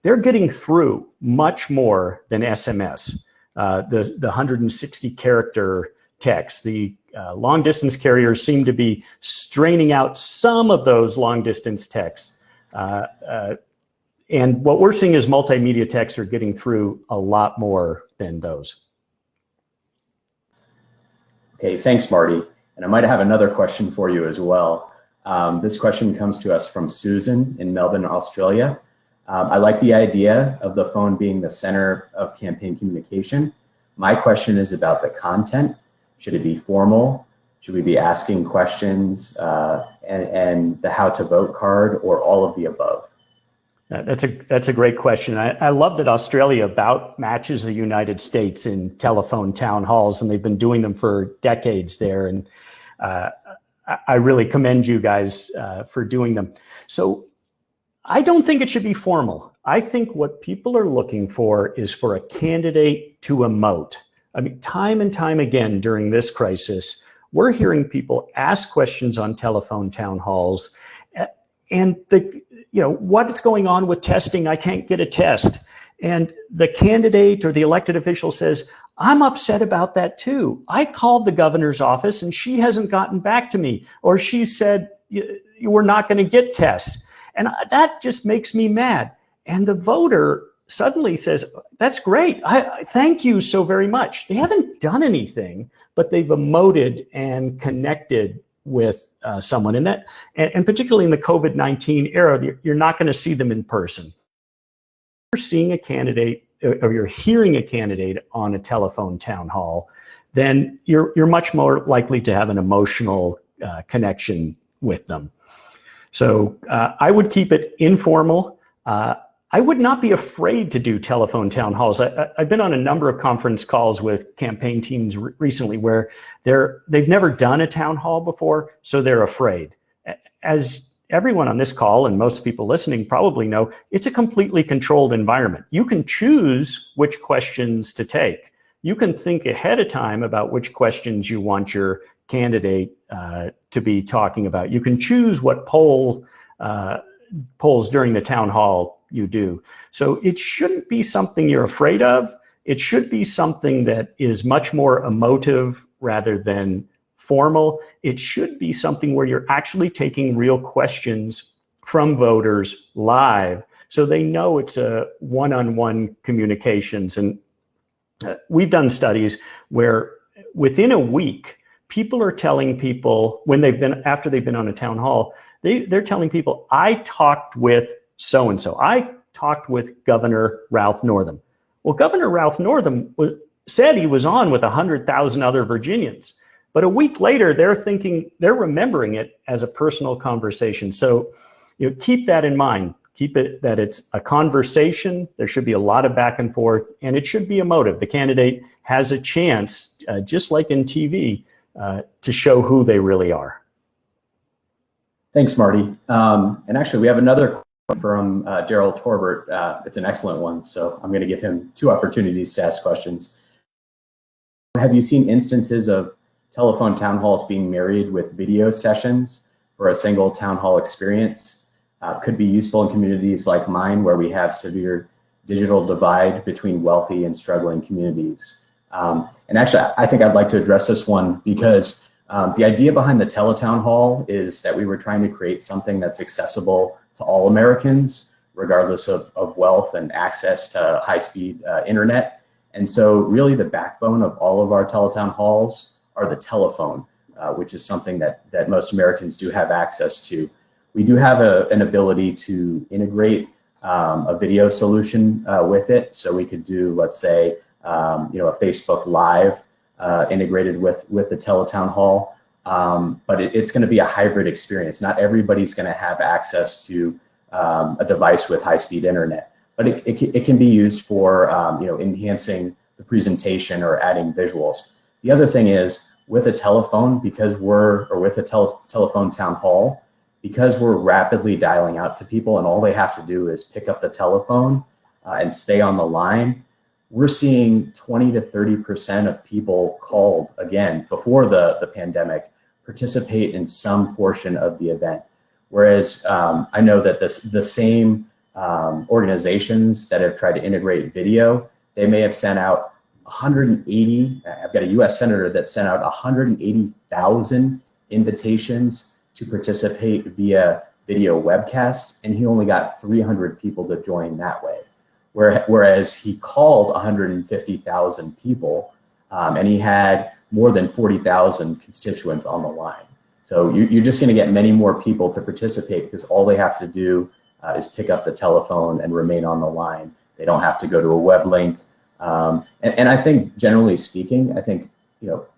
they're getting through much more than SMS, the 160 character text. The long distance carriers seem to be straining out some of those long distance texts. And what we're seeing is multimedia texts are getting through a lot more than those. Okay, thanks, Marty. And I might have another question for you as well. This question comes to us from Susan in Melbourne, Australia. I like the idea of the phone being the center of campaign communication. My question is about the content. Should it be formal? Should we be asking questions and the how to vote card, or all of the above? That's a great question. I love that Australia about matches the United States in telephone town halls, and they've been doing them for decades there. And I really commend you guys for doing them. So I don't think it should be formal. I think what people are looking for is for a candidate to emote. I mean, time and time again during this crisis, we're hearing people ask questions on telephone town halls, and what's going on with testing? I can't get a test. And the candidate or the elected official says, I'm upset about that too. I called the governor's office and she hasn't gotten back to me, or she said, we're not going to get tests. And that just makes me mad. And the voter suddenly says, that's great. I thank you so very much. They haven't done anything, but they've emoted and connected with someone. And particularly in the COVID-19 era, you're not going to see them in person. You're seeing a candidate, or you're hearing a candidate on a telephone town hall, then you're much more likely to have an emotional connection with them. So I would keep it informal. I would not be afraid to do telephone town halls. I've been on a number of conference calls with campaign teams recently where they've never done a town hall before, so they're afraid. As everyone on this call and most people listening probably know, it's a completely controlled environment. You can choose which questions to take. You can think ahead of time about which questions you want your candidate to be talking about. You can choose what polls during the town hall you do. So it shouldn't be something you're afraid of. It should be something that is much more emotive rather than formal. It should be something where you're actually taking real questions from voters live, so they know it's a one-on-one communications. And we've done studies where within a week, people are telling people after they've been on a town hall, they're telling people, I talked with so-and-so. I talked with Governor Ralph Northam. Well, Governor Ralph Northam said he was on with 100,000 other Virginians. But a week later, they're remembering it as a personal conversation. So keep that in mind. Keep it that it's a conversation. There should be a lot of back and forth, and it should be emotive. The candidate has a chance, just like in TV, to show who they really are. Thanks, Marty. And actually, we have another question from Daryl Torbert. It's an excellent one, so I'm going to give him 2 opportunities to ask questions. Have you seen instances of telephone town halls being married with video sessions for a single town hall experience? Could be useful in communities like mine, where we have severe digital divide between wealthy and struggling communities. And actually, I think I'd like to address this one because the idea behind the teletown hall is that we were trying to create something that's accessible to all Americans, regardless of wealth and access to high-speed internet. And so really the backbone of all of our teletown halls are the telephone, which is something that most Americans do have access to. We do have an ability to integrate a video solution with it. So we could do, let's say, a Facebook Live integrated with the teletown hall. But it's going to be a hybrid experience. Not everybody's going to have access to a device with high-speed internet, but it can be used for enhancing the presentation or adding visuals. The other thing is with a telephone, with a telephone town hall, because we're rapidly dialing out to people and all they have to do is pick up the telephone and stay on the line, we're seeing 20 to 30% of people called, again, before the pandemic, participate in some portion of the event. Whereas I know that the same organizations that have tried to integrate video, they may have sent out 180, I've got a US senator that sent out 180,000 invitations to participate via video webcast, and he only got 300 people to join that way. Whereas he called 150,000 people and he had more than 40,000 constituents on the line. So you're just going to get many more people to participate because all they have to do is pick up the telephone and remain on the line. They don't have to go to a web link. And I think, generally speaking, I think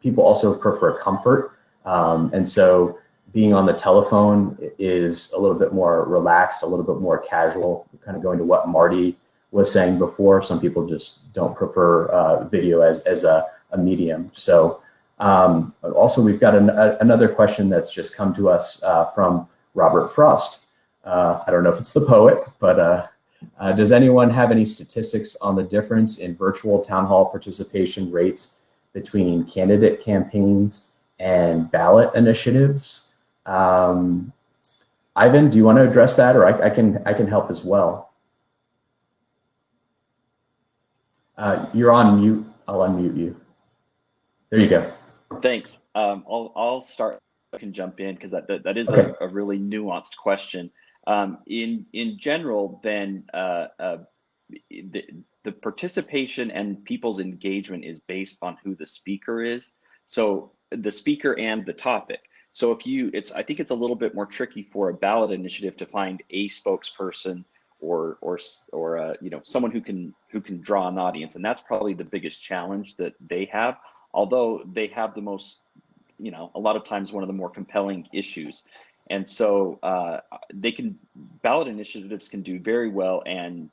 people also prefer comfort. And so being on the telephone is a little bit more relaxed, a little bit more casual, kind of going to what Marty was saying before. Some people just don't prefer video as a medium. So also we've got another question that's just come to us from Robert Frost. I don't know if it's the poet, but does anyone have any statistics on the difference in virtual town hall participation rates between candidate campaigns and ballot initiatives? Ivan, do you want to address that, or I can help as well? You're on mute. I'll unmute you. There you go. Thanks. I'll start. I can jump in because that is okay. a really nuanced question. In general, then the participation and people's engagement is based on who the speaker is. So the speaker and the topic. So I think it's a little bit more tricky for a ballot initiative to find a spokesperson or someone who can draw an audience, and that's probably the biggest challenge that they have. Although they have the most, a lot of times one of the more compelling issues. And so ballot initiatives can do very well, and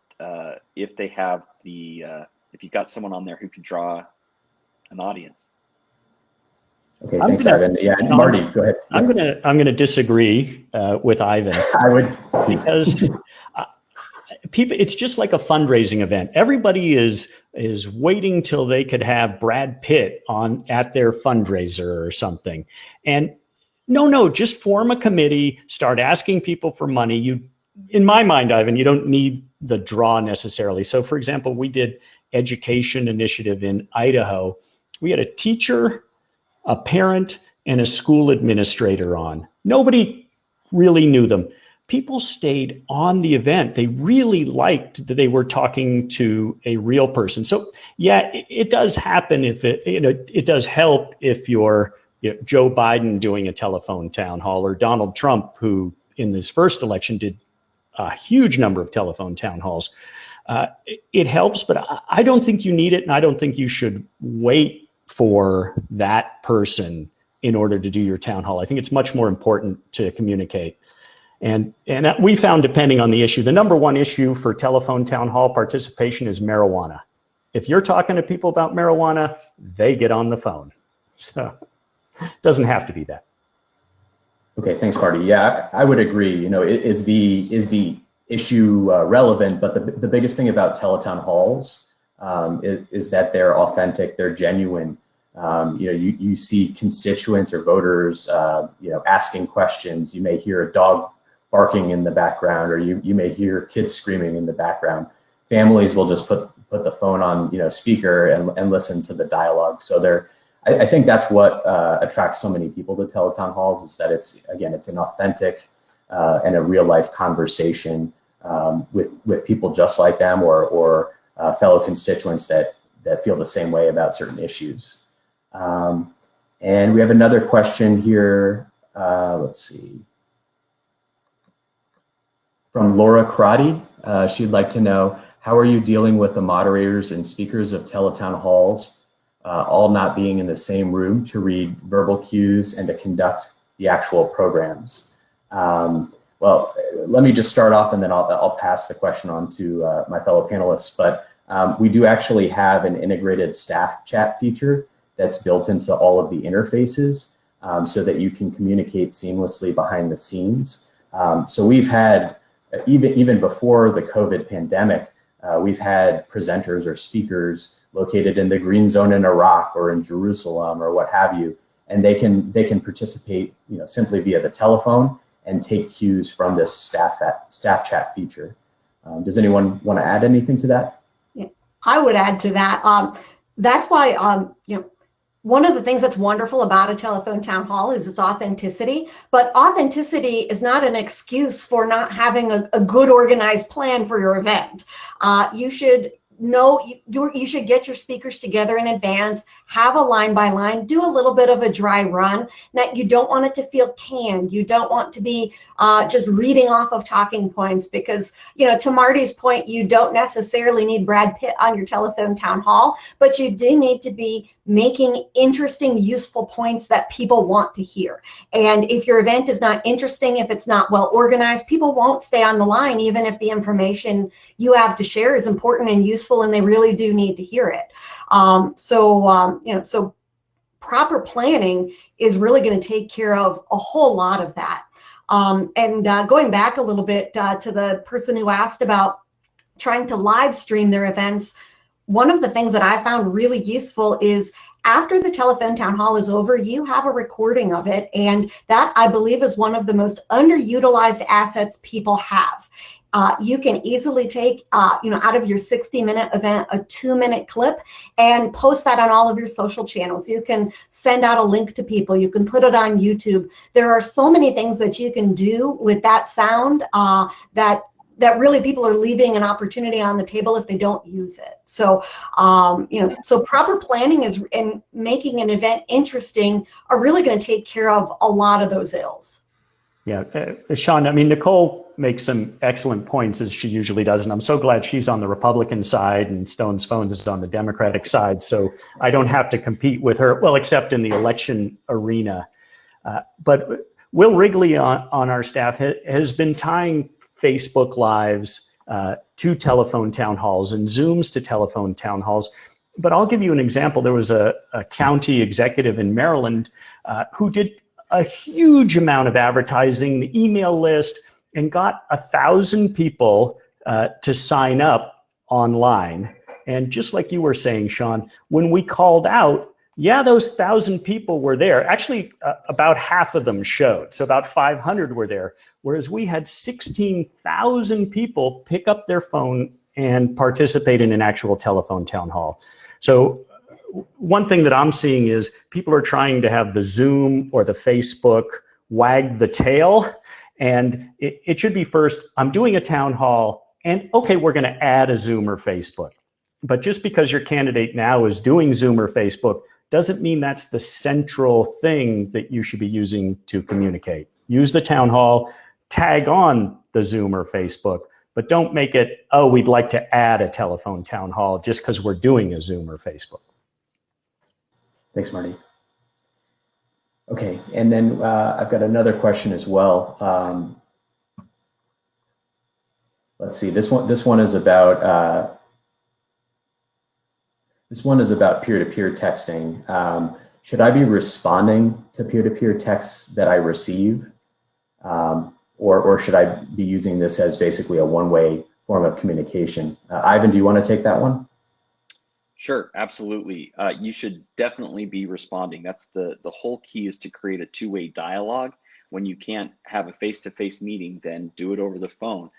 if they have if you've got someone on there who can draw an audience. Okay, thanks, Ivan. Yeah, Marty, go ahead. I'm gonna disagree with Ivan. I would, because people, it's just like a fundraising event. Everybody is waiting till they could have Brad Pitt at their fundraiser or something, and no, just form a committee, start asking people for money. In my mind, Ivan, you don't need the draw necessarily. So for example, we did education initiative in Idaho. We had a teacher, a parent, and a school administrator on. Nobody really knew them. People stayed on the event. They really liked that they were talking to a real person. So yeah, it does happen if it does help if you're Joe Biden doing a telephone town hall, or Donald Trump, who in this first election did a huge number of telephone town halls. It helps, but I don't think you need it, and I don't think you should wait for that person in order to do your town hall. I think it's much more important to communicate. And we found, depending on the issue, the number one issue for telephone town hall participation is marijuana. If you're talking to people about marijuana, they get on the phone. So it doesn't have to be that. Okay, thanks, Marty. Yeah, I would agree. Is the issue relevant? But the biggest thing about teletown halls is that they're authentic, they're genuine. You see constituents or voters, asking questions. You may hear a dog barking in the background, or you may hear kids screaming in the background. Families will just put the phone on, speaker and listen to the dialogue. So I think that's what attracts so many people to teletown halls, is that it's an authentic and a real life conversation with people just like them, or fellow constituents that feel the same way about certain issues. And we have another question here. Let's see. From Laura Crotty. She'd like to know, how are you dealing with the moderators and speakers of teletown halls all not being in the same room to read verbal cues and to conduct the actual programs? Well, let me just start off, and then I'll pass the question on to my fellow panelists. But we do actually have an integrated staff chat feature that's built into all of the interfaces, so that you can communicate seamlessly behind the scenes. So we've had, even before the COVID pandemic, we've had presenters or speakers located in the green zone in Iraq or in Jerusalem or what have you, and they can participate, simply via the telephone and take cues from this staff chat feature. Does anyone want to add anything to that? Yeah, I would add to that. That's why one of the things that's wonderful about a telephone town hall is its authenticity, but authenticity is not an excuse for not having a good organized plan for your event. You should you should get your speakers together in advance, have a line by line, do a little bit of a dry run. Now, you don't want it to feel canned. You don't want to be just reading off of talking points because, to Marty's point, you don't necessarily need Brad Pitt on your telephone town hall, but you do need to be making interesting, useful points that people want to hear. And if your event is not interesting, if it's not well organized, people won't stay on the line, even if the information you have to share is important and useful and they really do need to hear it. So proper planning is really going to take care of a whole lot of that. Going back a little bit to the person who asked about trying to live stream their events, one of the things that I found really useful is after the telephone town hall is over, you have a recording of it. And that, I believe, is one of the most underutilized assets people have. You can easily take, out of your 60-minute event, a 2-minute clip and post that on all of your social channels. You can send out a link to people. You can put it on YouTube. There are so many things that you can do with that sound that really people are leaving an opportunity on the table if they don't use it. So, so proper planning and making an event interesting are really going to take care of a lot of those ills. Yeah, Sean, I mean, Nicole makes some excellent points, as she usually does, and I'm so glad she's on the Republican side and Stone's Phones is on the Democratic side, so I don't have to compete with her, well, except in the election arena. But Will Wrigley on our staff has been tying Facebook Lives to telephone town halls and Zooms to telephone town halls. But I'll give you an example. There was a county executive in Maryland who did a huge amount of advertising, the email list, and got 1,000 people to sign up online. And just like you were saying, Sean, when we called out, yeah, those 1,000 people were there. Actually, about half of them showed. So about 500 were there. Whereas we had 16,000 people pick up their phone and participate in an actual telephone town hall. So one thing that I'm seeing is people are trying to have the Zoom or the Facebook wag the tail. And it should be first, I'm doing a town hall and okay, we're going to add a Zoom or Facebook. But just because your candidate now is doing Zoom or Facebook doesn't mean that's the central thing that you should be using to communicate. Use the town hall, tag on the Zoom or Facebook, but don't make it, oh, we'd like to add a telephone town hall just because we're doing a Zoom or Facebook. Thanks, Marty. Okay, and then I've got another question as well. Let's see. This one is about peer-to-peer texting. Should I be responding to peer-to-peer texts that I receive, or should I be using this as basically a one-way form of communication? Ivan, do you want to take that one? Sure, absolutely. You should definitely be responding. That's the whole key, is to create a two-way dialogue. When you can't have a face-to-face meeting, then do it over the phone.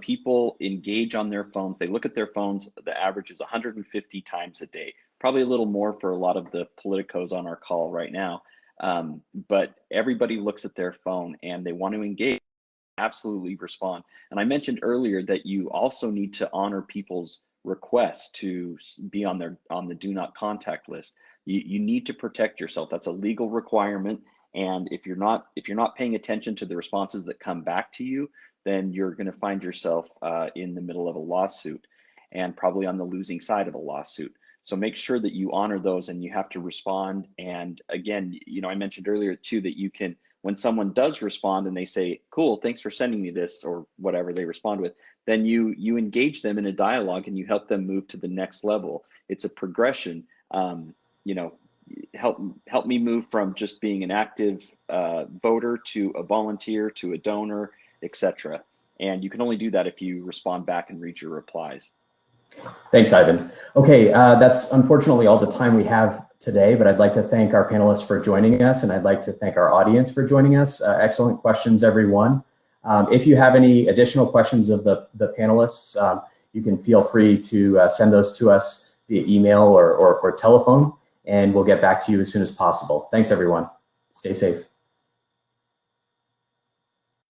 People engage on their phones. They look at their phones. The average is 150 times a day, probably a little more for a lot of the politicos on our call right now. But everybody looks at their phone and they want to engage. Absolutely respond. And I mentioned earlier that you also need to honor people's requests to be on the do not contact list. You need to protect yourself. That's a legal requirement. And if you're not paying attention to the responses that come back to you, then you're going to find yourself in the middle of a lawsuit and probably on the losing side of a lawsuit. So make sure that you honor those and you have to respond. And again, I mentioned earlier too that you can, when someone does respond and they say, cool, thanks for sending me this, or whatever they respond with, then you engage them in a dialogue and you help them move to the next level. It's a progression. Help me move from just being an active voter to a volunteer to a donor, etc. And you can only do that if you respond back and read your replies. Thanks, Ivan. Okay, that's unfortunately all the time we have today, but I'd like to thank our panelists for joining us, and I'd like to thank our audience for joining us. Excellent questions, everyone. If you have any additional questions of the panelists, you can feel free to send those to us via email or telephone, and we'll get back to you as soon as possible. Thanks, everyone. Stay safe.